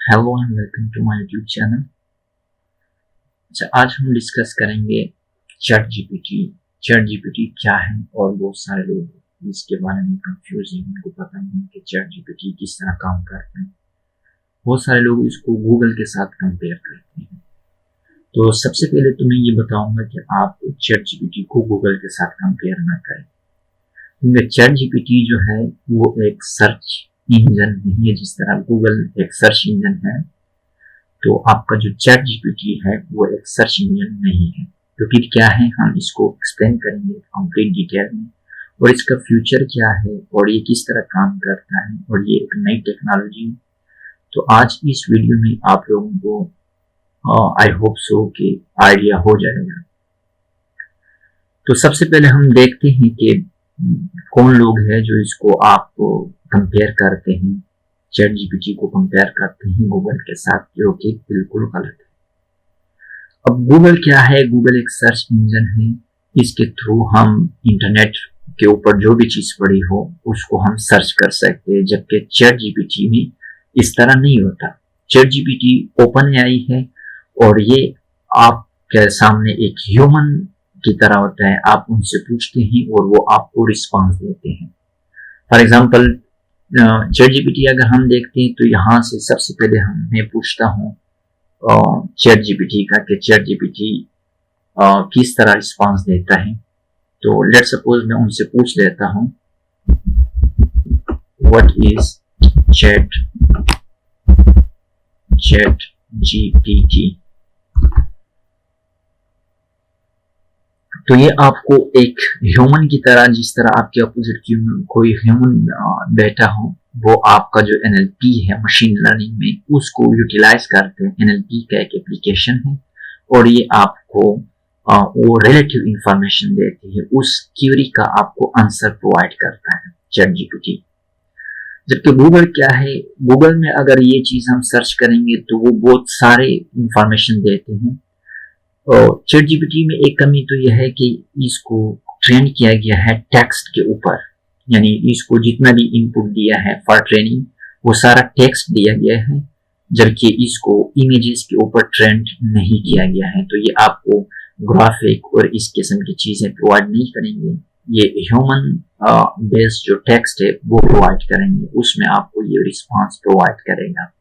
Hello and welcome to my YouTube channel. अच्छा, आज हम डिस्कस करेंगे चैट जीपीटी। चैट जीपीटी क्या है और बहुत सारे लोग इसके बारे में कंफ्यूज हैं, उनको पता नहीं कि चैट जीपीटी किस तरह काम करता है। बहुत सारे लोग इसको गूगल के साथ कंपेयर करते हैं। तो सबसे पहले तो मैं ये बताऊंगा कि आप चैट जीपीटी को गूगल के साथ कंपेयर ना करें, क्योंकि चैट जीपीटी जो है वो एक सर्च इंजन नहीं है। जिस तरह गूगल एक सर्च इंजन है, तो आपका जो चैट जीपीटी है वो एक सर्च इंजन नहीं है। तो फिर क्या है, हम इसको एक्सप्लेन करेंगे कंप्लीट डिटेल में, और इसका फ्यूचर क्या है और ये किस तरह काम करता है, और ये एक नई टेक्नोलॉजी। तो आज इस वीडियो में आप लोगों को आई होप सो कि आइडिया हो जाएगा। तो सबसे पहले हम देखते हैं कि कौन लोग हैं जो इसको आप कंपेयर करते हैं, चैट जीपीटी को कंपेयर करते हैं गूगल के साथ, जो कि बिल्कुल गलत है। अब गूगल क्या है? गूगल एक सर्च इंजन है। इसके थ्रू हम इंटरनेट के ऊपर जो भी चीज पड़ी हो उसको हम सर्च कर सकते हैं, जबकि चैट जीपीटी में इस तरह नहीं होता। चैट जीपीटी ओपन एआई है और ये आपके सामने एक ह्यूमन की तरह होता है। आप उनसे पूछते हैं और वो आपको रिस्पॉन्स देते हैं। फॉर एग्जाम्पल, चैट जीपीटी अगर हम देखते हैं तो यहाँ से सबसे पहले मैं पूछता हूँ चैट जीपीटी का कि चैट जीपीटी किस तरह रिस्पांस देता है। तो लेट सपोज मैं उनसे पूछ लेता हूँ व्हाट इज चैट जीपीटी। तो ये आपको एक ह्यूमन की तरह, जिस तरह आपके अपोजिट कोई ह्यूमन बैठा हो, वो आपका जो एनएलपी है मशीन लर्निंग में, उसको यूटिलाइज करते हैं। एनएलपी का एक एप्लीकेशन है और ये आपको वो रिलेटिव इंफॉर्मेशन देती है। उस क्वेरी का आपको आंसर प्रोवाइड करता है चैट जीपीटी। जबकि गूगल क्या है? गूगल में अगर ये चीज हम सर्च करेंगे तो वो बहुत सारे इंफॉर्मेशन देते हैं। चैट जीपीटी में एक कमी तो यह है कि इसको ट्रेन किया गया है टेक्स्ट के ऊपर, यानी इसको जितना भी इनपुट दिया है फॉर ट्रेनिंग वो सारा टेक्स्ट दिया गया है, जबकि इसको इमेजेस के ऊपर ट्रेन नहीं किया गया है। तो ये आपको ग्राफिक और इस किस्म की चीजें प्रोवाइड नहीं करेंगे। ये ह्यूमन बेस्ड जो टेक्स्ट है वो प्रोवाइड करेंगे, उसमें आपको ये रिस्पॉन्स प्रोवाइड करेगा।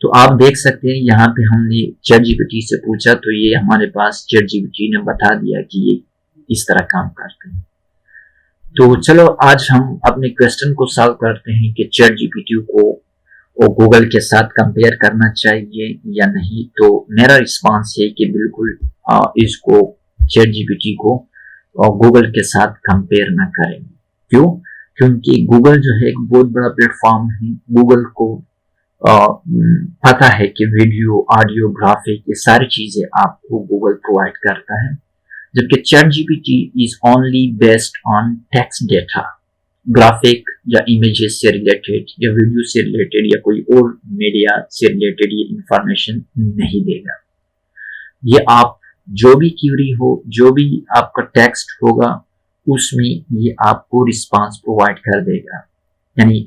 तो आप देख सकते हैं यहाँ पे हमने चैट जीपीटी से पूछा तो ये हमारे पास चैट जीपीटी ने बता दिया कि ये इस तरह काम करते हैं। तो चलो आज हम अपने क्वेश्चन को सॉल्व करते हैं कि चैट जीपीटी को गूगल के साथ कंपेयर करना चाहिए या नहीं। तो मेरा रिस्पांस है कि बिल्कुल इसको चैट जीपीटी को गूगल के साथ कंपेयर ना करें। क्यों? क्योंकि गूगल जो है एक बहुत बड़ा प्लेटफॉर्म है। गूगल को पता है कि वीडियो, ऑडियो, ग्राफिक, ये सारी चीजें आपको गूगल प्रोवाइड करता है, जबकि chat GPT is only based on text data. Graphic या इमेजेस से रिलेटेड या वीडियो से रिलेटेड या कोई और मीडिया से रिलेटेड ये इंफॉर्मेशन नहीं देगा। ये आप जो भी क्वेरी हो, जो भी आपका टेक्स्ट होगा, उसमें ये आपको रिस्पांस प्रोवाइड कर देगा। यानी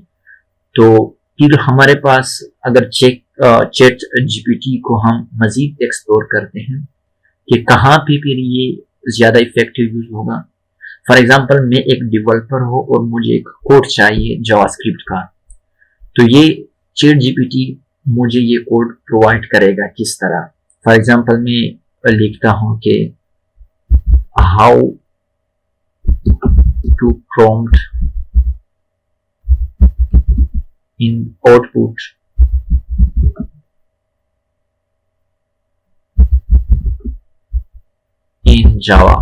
तो फिर हमारे पास अगर चैट जीपीटी को हम मजीद एक्सप्लोर करते हैं कि कहाँ पे फिर ये ज्यादा इफेक्टिव यूज होगा। फॉर एग्जांपल, मैं एक डेवलपर हूँ और मुझे एक कोड चाहिए जावास्क्रिप्ट का, तो ये चैट जीपीटी मुझे ये कोड प्रोवाइड करेगा किस तरह। फॉर एग्जांपल, मैं लिखता हूँ कि how to prompt in output in Java।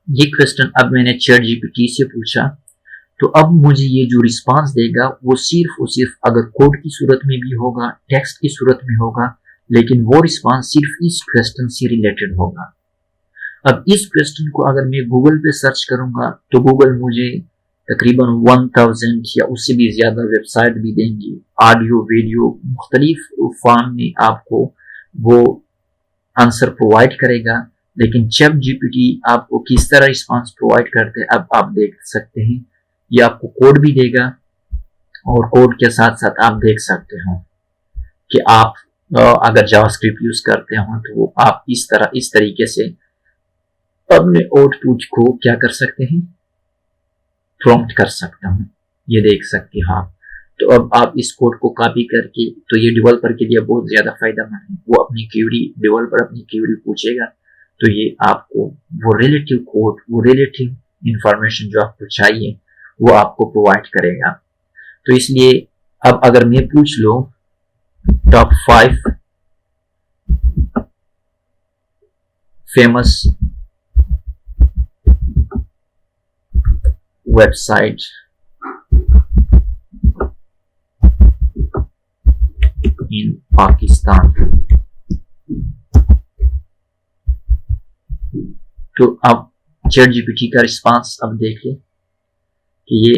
ये क्वेश्चन अब मैंने चैट जीपीटी से पूछा, तो अब मुझे ये जो रिस्पांस देगा वो सिर्फ और सिर्फ अगर कोड की सूरत में भी होगा, टेक्स्ट की सूरत में होगा, लेकिन वो रिस्पांस सिर्फ इस क्वेश्चन से रिलेटेड होगा। अब इस क्वेश्चन को अगर मैं गूगल पे सर्च करूंगा तो गूगल मुझे तकरीबन 1000 या उससे भी ज्यादा वेबसाइट भी देंगी, ऑडियो, वीडियो, मुख्तलिफ फॉर्म में आपको वो आंसर प्रोवाइड करेगा। लेकिन चैट जीपीटी आपको किस तरह रिस्पांस प्रोवाइड करते हैं अब आप देख सकते हैं। ये आपको कोड भी देगा और कोड के साथ साथ आप देख सकते हो कि आप अगर जावास्क्रिप्ट यूज करते हो तो वो आप इस तरीके से अपने आउटपुट को क्या कर सकते हैं, प्रॉम्प्ट कर सकते हो। ये देख सकते हो आप। तो अब आप इस कोड को कॉपी करके, तो ये डेवलपर के लिए बहुत ज्यादा फायदेमंद है। वो अपनी क्वेरी, डेवलपर अपनी क्वेरी पूछेगा तो ये आपको वो रिलेटिव कोड, वो रिलेटिव इंफॉर्मेशन जो आपको चाहिए वो आपको प्रोवाइड करेगा। तो इसलिए अब अगर मैं पूछ लो टॉप 5 फेमस वेबसाइट इन पाकिस्तान, तो अब चैट जीपीटी का रिस्पांस अब देखिए कि ये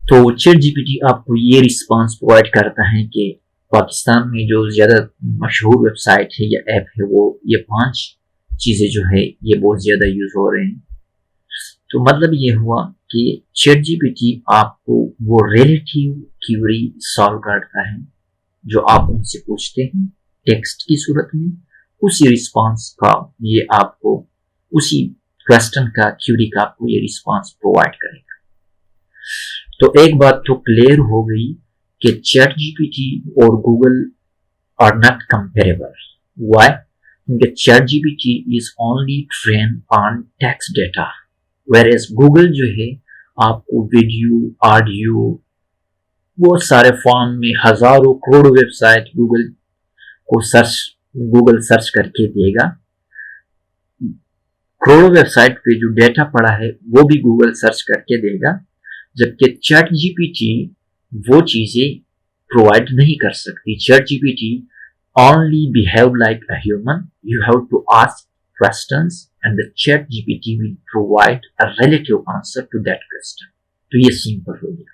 तो चैट जीपीटी आपको ये रिस्पांस प्रोवाइड करता है कि पाकिस्तान में जो ज्यादा मशहूर वेबसाइट है या ऐप है वो ये 5 चीजें जो है ये बहुत ज्यादा यूज हो रहे हैं। तो मतलब ये हुआ कि चैट जीपीटी आपको वो रिलेटिव क्वेरी सॉल्व करता है जो आप उनसे पूछते हैं टेक्स्ट की सूरत में, उसी रिस्पांस का ये आपको, उसी क्वेश्चन का, क्वेरी का आपको ये रिस्पांस प्रोवाइड करेगा। तो एक बात तो क्लियर हो गई कि चैट जीपीटी और Google are not comparable. Why? क्योंकि ChatGPT is only train on text data, whereas Google जो है आपको वीडियो, ऑडियो, वो सारे फॉर्म में हजारों करोड़ों वेबसाइट गूगल सर्च करके देगा। करोड़ों वेबसाइट पे जो डेटा पड़ा है वो भी गूगल सर्च करके देगा, जबकि चैट जीपीटी वो चीजें प्रोवाइड नहीं कर सकती। Chat GPT only behave like a human. You have to ask questions and the chat GPT will provide a relative answer to that question. तो ये सिंपल हो गया।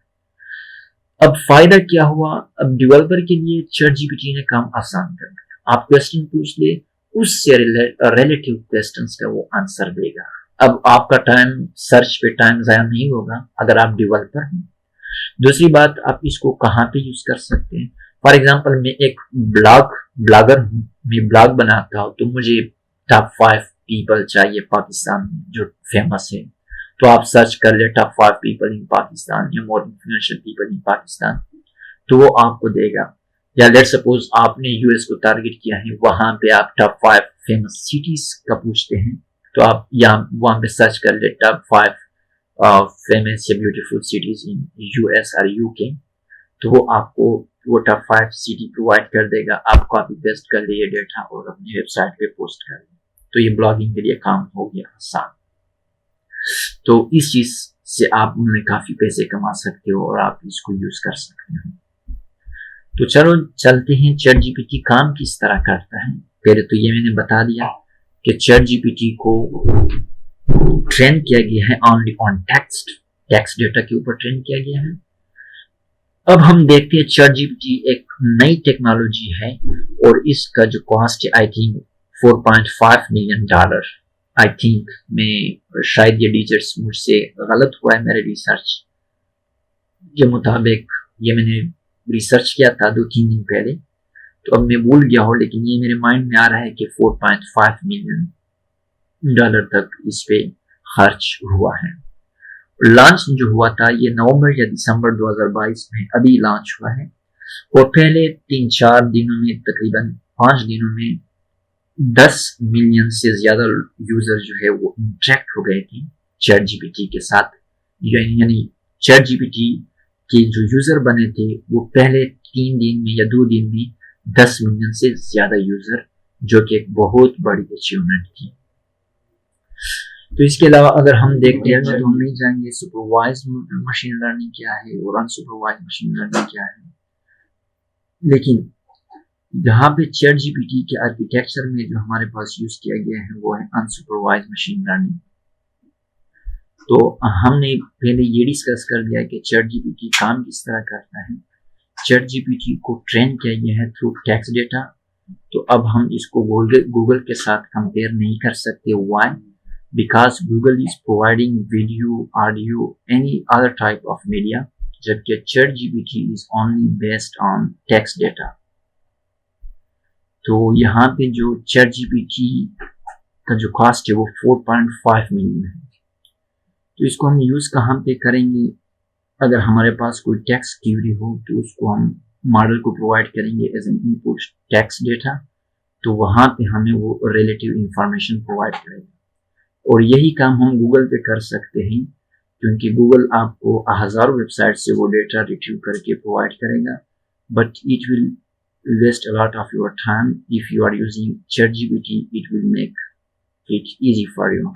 अब फायदा क्या हुआ? अब डेवलपर के लिए चैट जीपीटी ने काम आसान कर दिया। आप क्वेश्चन पूछ ले, उससे रिलेटिव क्वेश्चंस का वो आंसर देगा। अब आपका टाइम, सर्च पे टाइम जाया नहीं होगा अगर आप डेवलपर हैं। दूसरी बात, आप इसको कहाँ पे यूज कर सकते हैं? फॉर एग्जाम्पल मैं एक ब्लॉगर हूँ, मैं ब्लॉग बनाता हूँ, तो मुझे टॉप 5 पीपल चाहिए पाकिस्तान में जो फेमस है। तो आप सर्च कर ले टॉप 5 पीपल इन पाकिस्तान या मोर इन्फ्लुएंशियल पीपल इन पाकिस्तान, तो वो आपको देगा। या लेट सपोज आपने यूएस को टारगेट किया है, वहां पे आप टॉप 5 फेमस सिटीज का पूछते हैं, तो आप यहाँ वहां पे सर्च कर ले टॉप 5 फेमस या ब्यूटीफुल सिटीज इन यूएस और यूके, तो वो आपको वो टॉप 5 सिटी प्रोवाइड कर देगा। आप कॉपी पेस्ट कर लिए डेटा और अपनी वेबसाइट पे पोस्ट कर लें। तो ये ब्लॉगिंग के लिए काम हो गया आसान। तो इस चीज से आप उनमें काफी पैसे कमा सकते हो और आप इसको यूज कर सकते हो। तो चलो चलते हैं चैट जीपीटी काम किस तरह करता है। पहले तो ये मैंने बता दिया कि चैट जीपीटी को ट्रेन किया गया है ओनली ऑन टेक्स्ट डेटा के ऊपर ट्रेन किया गया है। अब हम देखते हैं चैट जीपीटी एक नई टेक्नोलॉजी है और इसका जो कॉस्ट है I think $4.5 million. I think मैं शायद ये डिजिट्स मुझसे गलत हुआ है मेरे रिसर्च के मुताबिक। ये मैंने रिसर्च किया था 2-3 दिन पहले, तो अब मैं भूल गया हूँ, लेकिन ये मेरे माइंड में आ रहा है कि $4.5 मिलियन तक इस पे खर्च हुआ है। लॉन्च जो हुआ था ये नवंबर या दिसंबर 2022 में अभी लॉन्च हुआ है और पहले 3-4 दिनों में, तकरीबन 5 दिनों में 10 मिलियन से ज्यादा यूजर जो है वो इंटरेक्ट हो गए थे चैट जीपीटी के साथ। यानी चैट जीपीटी के जो यूजर बने थे वो पहले 3 दिन में या 2 दिन में 10 मिलियन से ज्यादा यूजर, जो कि एक बहुत बड़ी अचीवमेंट थी। तो इसके अलावा अगर हम देखते हैं तो हम नहीं जाएंगे सुपरवाइज मशीन लर्निंग क्या है और अनसुपरवाइज मशीन लर्निंग क्या है, लेकिन यहाँ पे चैट जीपीटी के आर्किटेक्चर में जो हमारे पास यूज किया गया है वो है अनसुपरवाइज मशीन लर्निंग। तो हमने पहले ये डिस्कस कर लिया कि ChatGPT काम किस तरह करता है। ChatGPT को ट्रेन किया गया है थ्रू टेक्स्ट डेटा। तो अब हम इसको गूगल के साथ कंपेयर नहीं कर सकते। Why? Because Google is providing video, audio, any other type of media, जबकि ChatGPT is only based on text data. तो यहाँ पे जो ChatGPT का जो कॉस्ट है वो 4.5 मिलियन है। तो इसको हम यूज कहाँ पे करेंगे? अगर हमारे पास कोई टेक्स्ट क्वेरी हो तो उसको हम मॉडल को प्रोवाइड करेंगे as an input text data, तो वहां पे हमें वो रिलेटिव इंफॉर्मेशन प्रोवाइड करेगा। और यही काम हम गूगल पे कर सकते हैं, क्योंकि गूगल आपको हजारों वेबसाइट से वो डेटा रिट्रीव करके प्रोवाइड करेगा, but it will waste a lot of your time. If you are using ChatGPT, it will make it easy for you.